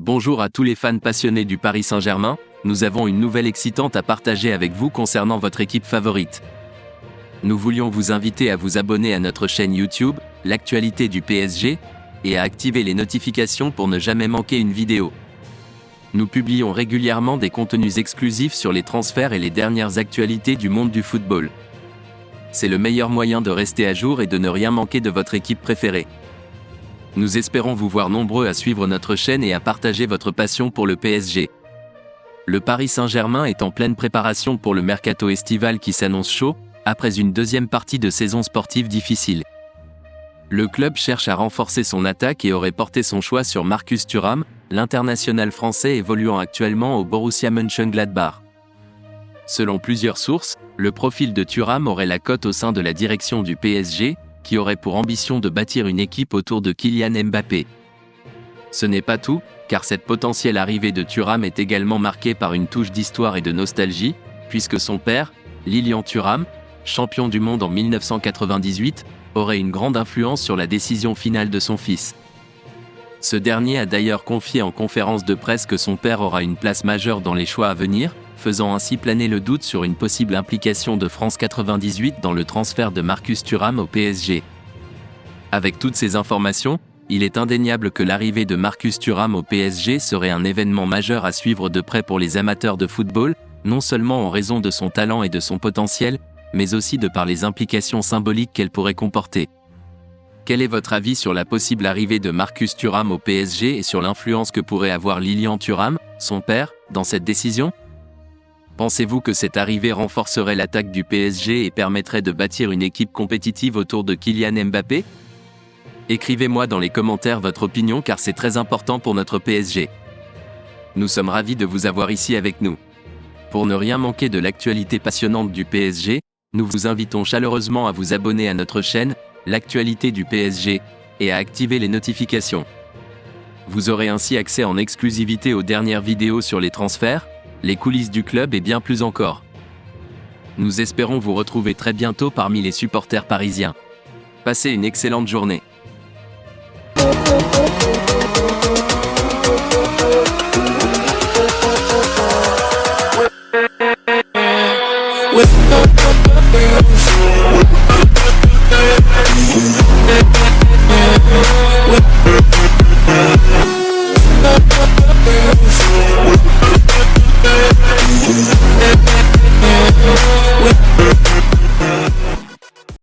Bonjour à tous les fans passionnés du Paris Saint-Germain, nous avons une nouvelle excitante à partager avec vous concernant votre équipe favorite. Nous voulions vous inviter à vous abonner à notre chaîne YouTube, l'actualité du PSG, et à activer les notifications pour ne jamais manquer une vidéo. Nous publions régulièrement des contenus exclusifs sur les transferts et les dernières actualités du monde du football. C'est le meilleur moyen de rester à jour et de ne rien manquer de votre équipe préférée. Nous espérons vous voir nombreux à suivre notre chaîne et à partager votre passion pour le PSG. Le Paris Saint-Germain est en pleine préparation pour le mercato estival qui s'annonce chaud, après une deuxième partie de saison sportive difficile. Le club cherche à renforcer son attaque et aurait porté son choix sur Marcus Thuram, l'international français évoluant actuellement au Borussia Mönchengladbach. Selon plusieurs sources, le profil de Thuram aurait la cote au sein de la direction du PSG, qui aurait pour ambition de bâtir une équipe autour de Kylian Mbappé. Ce n'est pas tout, car cette potentielle arrivée de Thuram est également marquée par une touche d'histoire et de nostalgie, puisque son père, Lilian Thuram, champion du monde en 1998, aurait une grande influence sur la décision finale de son fils. Ce dernier a d'ailleurs confié en conférence de presse que son père aura une place majeure dans les choix à venir, faisant ainsi planer le doute sur une possible implication de France 98 dans le transfert de Marcus Thuram au PSG. Avec toutes ces informations, il est indéniable que l'arrivée de Marcus Thuram au PSG serait un événement majeur à suivre de près pour les amateurs de football, non seulement en raison de son talent et de son potentiel, mais aussi de par les implications symboliques qu'elle pourrait comporter. Quel est votre avis sur la possible arrivée de Marcus Thuram au PSG et sur l'influence que pourrait avoir Lilian Thuram, son père, dans cette décision ? Pensez-vous que cette arrivée renforcerait l'attaque du PSG et permettrait de bâtir une équipe compétitive autour de Kylian Mbappé ? Écrivez-moi dans les commentaires votre opinion car c'est très important pour notre PSG. Nous sommes ravis de vous avoir ici avec nous. Pour ne rien manquer de l'actualité passionnante du PSG, nous vous invitons chaleureusement à vous abonner à notre chaîne, l'actualité du PSG, et à activer les notifications. Vous aurez ainsi accès en exclusivité aux dernières vidéos sur les transferts, les coulisses du club et bien plus encore. Nous espérons vous retrouver très bientôt parmi les supporters parisiens. Passez une excellente journée. With